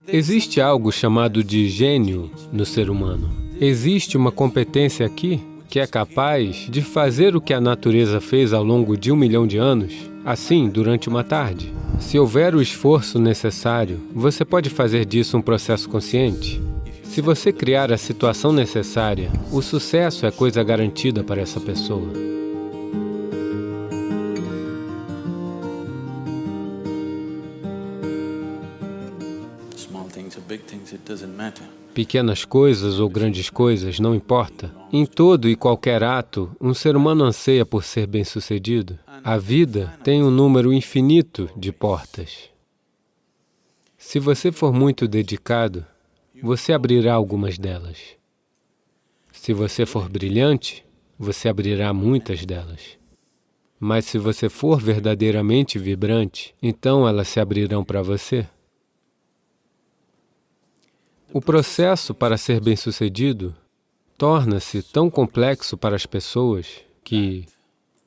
Existe algo chamado de gênio no ser humano. Existe uma competência aqui que é capaz de fazer o que a natureza fez ao longo de 1 milhão de anos, assim, durante uma tarde. Se houver o esforço necessário, você pode fazer disso um processo consciente. Se você criar a situação necessária, o sucesso é coisa garantida para essa pessoa. Pequenas coisas ou grandes coisas, não importa. Em todo e qualquer ato, um ser humano anseia por ser bem-sucedido. A vida tem um número infinito de portas. Se você for muito dedicado, você abrirá algumas delas. Se você for brilhante, você abrirá muitas delas. Mas se você for verdadeiramente vibrante, então elas se abrirão para você. O processo para ser bem-sucedido torna-se tão complexo para as pessoas que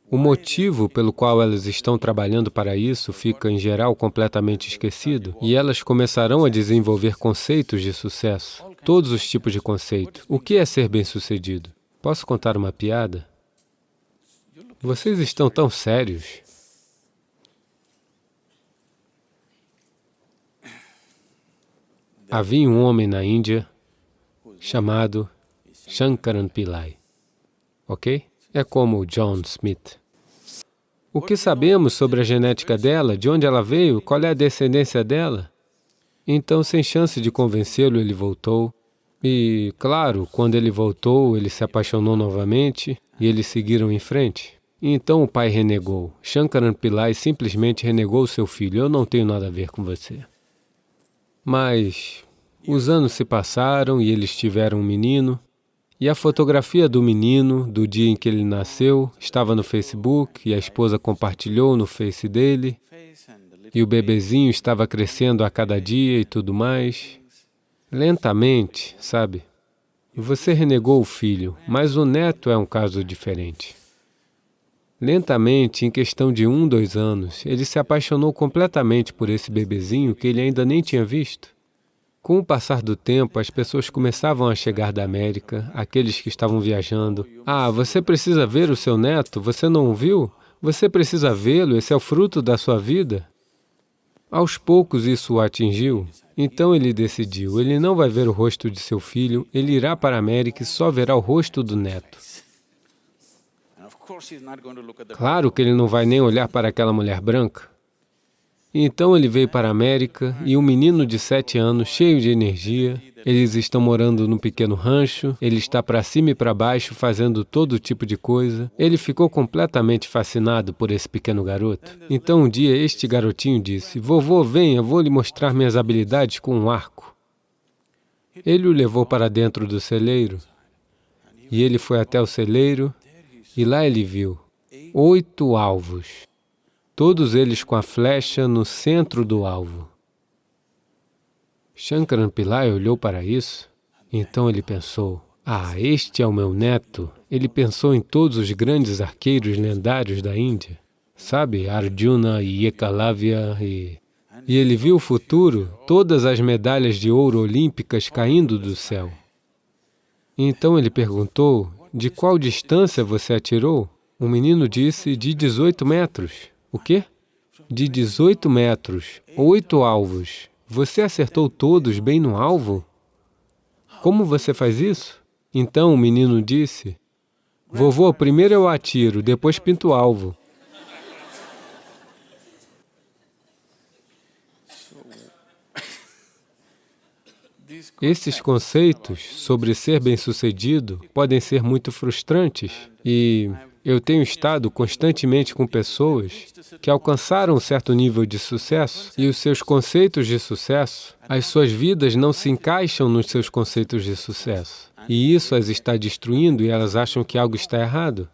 o motivo pelo qual elas estão trabalhando para isso fica, em geral, completamente esquecido e elas começarão a desenvolver conceitos de sucesso, todos os tipos de conceito. O que é ser bem-sucedido? Posso contar uma piada? Vocês estão tão sérios. Havia um homem na Índia chamado Shankaran Pillai, ok? É como o John Smith. O que sabemos sobre a genética dela, de onde ela veio, qual é a descendência dela? Então, sem chance de convencê-lo, ele voltou. E, claro, quando ele voltou, ele se apaixonou novamente e eles seguiram em frente. E então o pai renegou. Shankaran Pillai simplesmente renegou seu filho. Eu não tenho nada a ver com você. Mas os anos se passaram e eles tiveram um menino, e a fotografia do menino, do dia em que ele nasceu, estava no Facebook, e a esposa compartilhou no Face dele, e o bebezinho estava crescendo a cada dia e tudo mais. Lentamente, sabe? Você renegou o filho, mas o neto é um caso diferente. Lentamente, em questão de 1, 2 anos, ele se apaixonou completamente por esse bebezinho que ele ainda nem tinha visto. Com o passar do tempo, as pessoas começavam a chegar da América, aqueles que estavam viajando. Ah, você precisa ver o seu neto? Você não o viu? Você precisa vê-lo, esse é o fruto da sua vida. Aos poucos isso o atingiu. Então ele decidiu, ele não vai ver o rosto de seu filho, ele irá para a América e só verá o rosto do neto. Claro que ele não vai nem olhar para aquela mulher branca. Então ele veio para a América e um menino de 7 anos, cheio de energia, eles estão morando num pequeno rancho, ele está para cima e para baixo fazendo todo tipo de coisa. Ele ficou completamente fascinado por esse pequeno garoto. Então um dia este garotinho disse, vovô, venha, vou lhe mostrar minhas habilidades com um arco. Ele o levou para dentro do celeiro e ele foi até o celeiro e lá ele viu 8 alvos. Todos eles com a flecha no centro do alvo. Shankaran Pillai olhou para isso, então ele pensou, ah, este é o meu neto. Ele pensou em todos os grandes arqueiros lendários da Índia, sabe, Arjuna e Ekalavya, e ele viu o futuro, todas as medalhas de ouro olímpicas caindo do céu. Então ele perguntou, de qual distância você atirou? O menino disse, de 18 metros. O quê? De 18 metros, 8 alvos. Você acertou todos bem no alvo? Como você faz isso? Então o menino disse, vovô, primeiro eu atiro, depois pinto o alvo. Esses conceitos sobre ser bem-sucedido podem ser muito frustrantes e eu tenho estado constantemente com pessoas que alcançaram um certo nível de sucesso e os seus conceitos de sucesso, as suas vidas não se encaixam nos seus conceitos de sucesso. E isso as está destruindo e elas acham que algo está errado.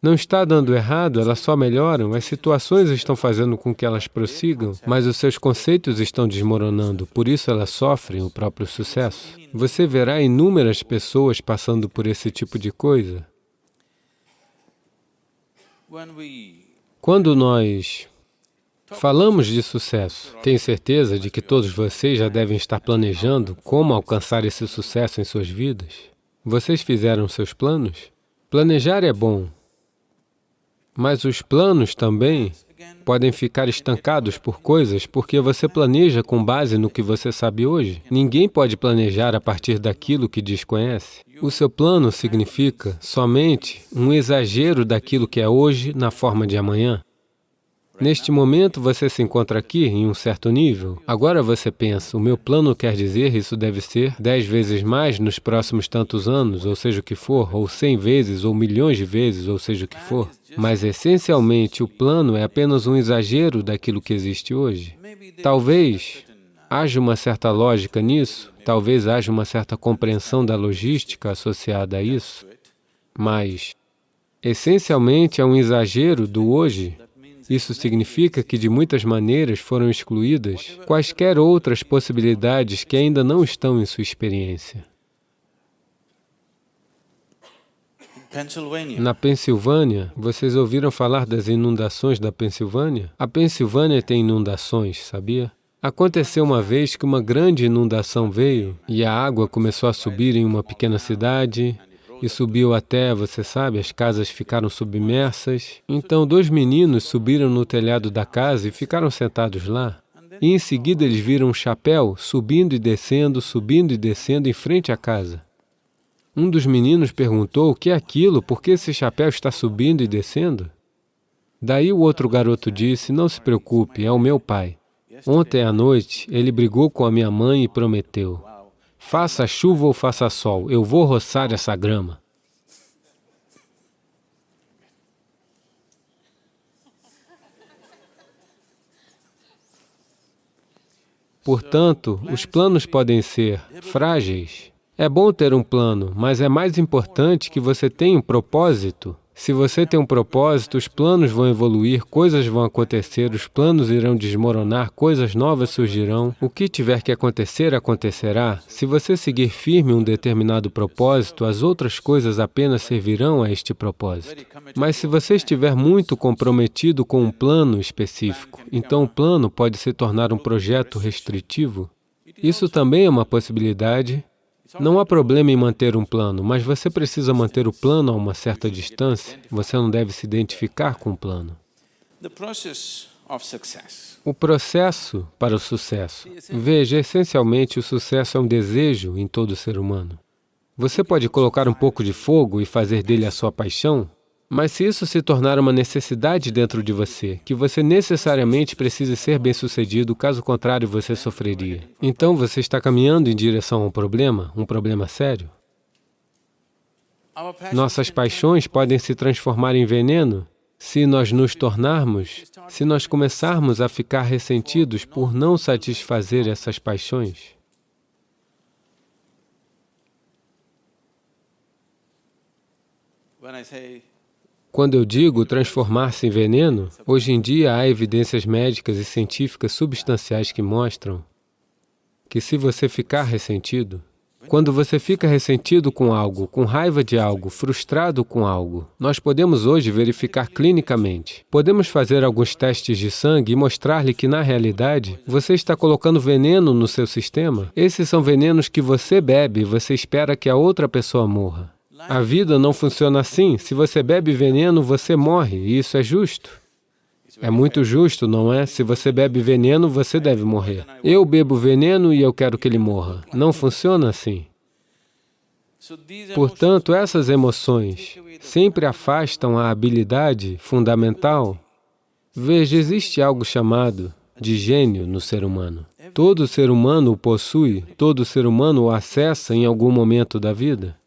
Não está dando errado, elas só melhoram, as situações estão fazendo com que elas prossigam, mas os seus conceitos estão desmoronando, por isso elas sofrem o próprio sucesso. Você verá inúmeras pessoas passando por esse tipo de coisa. Quando nós Falamos de sucesso. Tenho certeza de que todos vocês já devem estar planejando como alcançar esse sucesso em suas vidas. Vocês fizeram seus planos? Planejar é bom, mas os planos também podem ficar estancados por coisas porque você planeja com base no que você sabe hoje. Ninguém pode planejar a partir daquilo que desconhece. O seu plano significa somente um exagero daquilo que é hoje na forma de amanhã. Neste momento, você se encontra aqui em um certo nível. Agora você pensa, o meu plano quer dizer isso deve ser 10 vezes mais nos próximos tantos anos, ou seja o que for, ou 100 vezes, ou milhões de vezes, ou seja o que for. Mas, essencialmente, o plano é apenas um exagero daquilo que existe hoje. Talvez haja uma certa lógica nisso, talvez haja uma certa compreensão da logística associada a isso, mas, essencialmente, é um exagero do hoje. Isso significa que, de muitas maneiras, foram excluídas quaisquer outras possibilidades que ainda não estão em sua experiência. Na Pensilvânia, vocês ouviram falar das inundações da Pensilvânia? A Pensilvânia tem inundações, sabia? Aconteceu uma vez que uma grande inundação veio e a água começou a subir em uma pequena cidade, e subiu até, você sabe, as casas ficaram submersas. Então, 2 meninos subiram no telhado da casa e ficaram sentados lá. E em seguida eles viram um chapéu subindo e descendo em frente à casa. Um dos meninos perguntou, o que é aquilo? Por que esse chapéu está subindo e descendo? Daí o outro garoto disse, não se preocupe, é o meu pai. Ontem à noite, ele brigou com a minha mãe e prometeu, faça chuva ou faça sol, eu vou roçar essa grama. Portanto, os planos podem ser frágeis. É bom ter um plano, mas é mais importante que você tenha um propósito. Se você tem um propósito, os planos vão evoluir, coisas vão acontecer, os planos irão desmoronar, coisas novas surgirão. O que tiver que acontecer, acontecerá. Se você seguir firme um determinado propósito, as outras coisas apenas servirão a este propósito. Mas se você estiver muito comprometido com um plano específico, então o plano pode se tornar um projeto restritivo. Isso também é uma possibilidade. Não há problema em manter um plano, mas você precisa manter o plano a uma certa distância. Você não deve se identificar com o plano. O processo para o sucesso. Veja, essencialmente, o sucesso é um desejo em todo ser humano. Você pode colocar um pouco de fogo e fazer dele a sua paixão, mas se isso se tornar uma necessidade dentro de você, que você necessariamente precise ser bem-sucedido, caso contrário você sofreria. Então você está caminhando em direção a um problema sério. Nossas paixões podem se transformar em veneno se nós começarmos a ficar ressentidos por não satisfazer essas paixões. Quando eu digo transformar-se em veneno, hoje em dia há evidências médicas e científicas substanciais que mostram que se você ficar ressentido, quando você fica ressentido com algo, com raiva de algo, frustrado com algo, nós podemos hoje verificar clinicamente. Podemos fazer alguns testes de sangue e mostrar-lhe que, na realidade, você está colocando veneno no seu sistema. Esses são venenos que você bebe e você espera que a outra pessoa morra. A vida não funciona assim. Se você bebe veneno, você morre, e isso é justo. É muito justo, não é? Se você bebe veneno, você deve morrer. Eu bebo veneno e eu quero que ele morra. Não funciona assim. Portanto, essas emoções sempre afastam a habilidade fundamental. Veja, existe algo chamado de gênio no ser humano. Todo ser humano o possui, todo ser humano o acessa em algum momento da vida.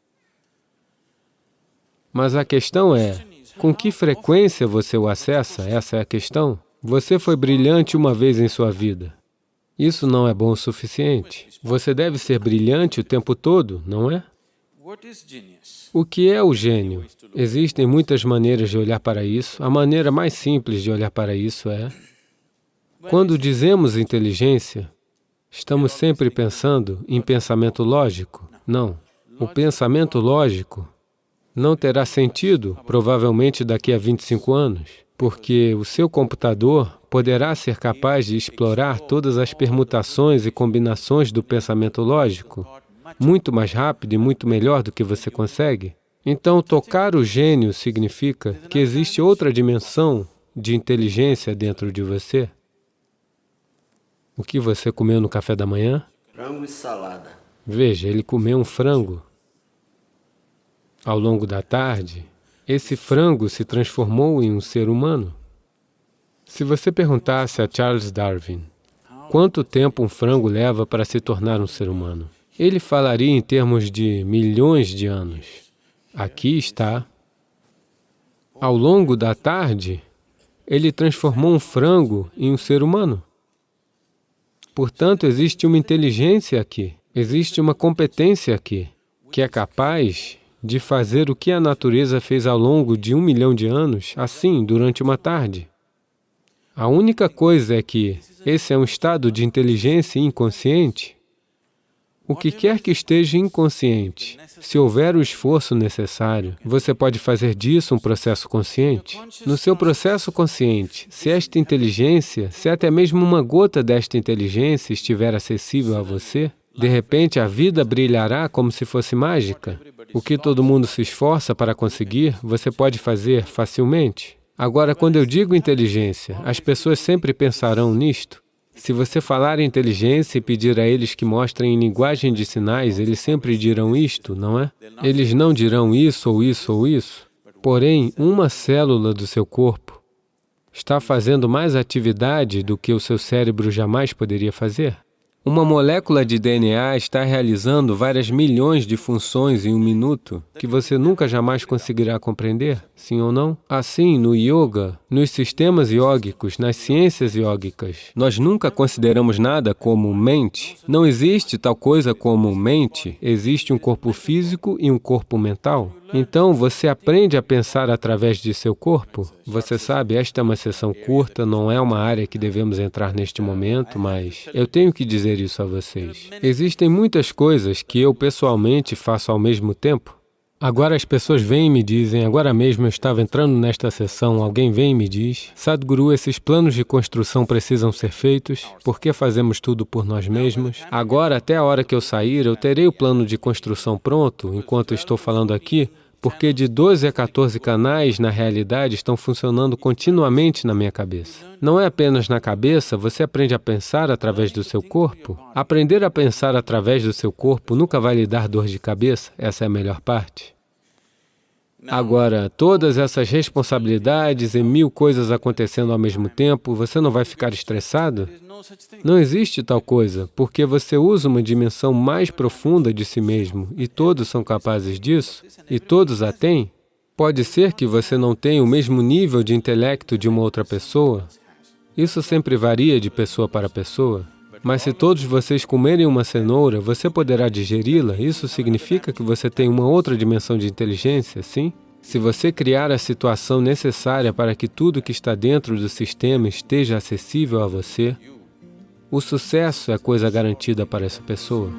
Mas a questão é, com que frequência você o acessa? Essa é a questão. Você foi brilhante uma vez em sua vida. Isso não é bom o suficiente. Você deve ser brilhante o tempo todo, não é? O que é o gênio? Existem muitas maneiras de olhar para isso. A maneira mais simples de olhar para isso é... Quando dizemos inteligência, estamos sempre pensando em pensamento lógico? Não. O pensamento lógico não terá sentido, provavelmente daqui a 25 anos. porque o seu computador poderá ser capaz de explorar todas as permutações e combinações do pensamento lógico muito mais rápido e muito melhor do que você consegue. Então, tocar o gênio significa que existe outra dimensão de inteligência dentro de você. O que você comeu no café da manhã? Frango e salada. Veja, ele comeu um frango. Ao longo da tarde, esse frango se transformou em um ser humano. Se você perguntasse a Charles Darwin quanto tempo um frango leva para se tornar um ser humano, ele falaria em termos de milhões de anos. Aqui está. Ao longo da tarde, ele transformou um frango em um ser humano. Portanto, existe uma inteligência aqui, existe uma competência aqui, que é capaz de fazer o que a natureza fez ao longo de 1 milhão de anos, assim, durante uma tarde. A única coisa é que esse é um estado de inteligência inconsciente. O que quer que esteja inconsciente, se houver o esforço necessário, você pode fazer disso um processo consciente. No seu processo consciente, se esta inteligência, se até mesmo uma gota desta inteligência estiver acessível a você, de repente a vida brilhará como se fosse mágica. O que todo mundo se esforça para conseguir, você pode fazer facilmente. Agora, quando eu digo inteligência, as pessoas sempre pensarão nisto. Se você falar em inteligência e pedir a eles que mostrem em linguagem de sinais, eles sempre dirão isto, não é? Eles não dirão isso ou isso ou isso. Porém, uma célula do seu corpo está fazendo mais atividade do que o seu cérebro jamais poderia fazer. Uma molécula de DNA está realizando várias milhões de funções em um minuto que você nunca jamais conseguirá compreender, sim ou não? Assim, no yoga, nos sistemas iógicos, nas ciências iógicas, nós nunca consideramos nada como mente. Não existe tal coisa como mente, existe um corpo físico e um corpo mental. Então, você aprende a pensar através de seu corpo. Você sabe, esta é uma sessão curta, não é uma área que devemos entrar neste momento, mas eu tenho que dizer isso a vocês. Existem muitas coisas que eu pessoalmente faço ao mesmo tempo. Agora as pessoas vêm e me dizem, agora mesmo eu estava entrando nesta sessão, alguém vem e me diz, Sadhguru, esses planos de construção precisam ser feitos, por que fazemos tudo por nós mesmos? Agora, até a hora que eu sair, eu terei o plano de construção pronto, enquanto estou falando aqui, porque de 12 a 14 canais, na realidade, estão funcionando continuamente na minha cabeça. Não é apenas na cabeça, você aprende a pensar através do seu corpo. Aprender a pensar através do seu corpo nunca vai lhe dar dor de cabeça, essa é a melhor parte. Agora, todas essas responsabilidades e 1000 coisas acontecendo ao mesmo tempo, você não vai ficar estressado? Não existe tal coisa, porque você usa uma dimensão mais profunda de si mesmo, e todos são capazes disso, e todos a têm. Pode ser que você não tenha o mesmo nível de intelecto de uma outra pessoa. Isso sempre varia de pessoa para pessoa. Mas se todos vocês comerem uma cenoura, você poderá digeri-la? Isso significa que você tem uma outra dimensão de inteligência, sim? Se você criar a situação necessária para que tudo que está dentro do sistema esteja acessível a você, o sucesso é coisa garantida para essa pessoa.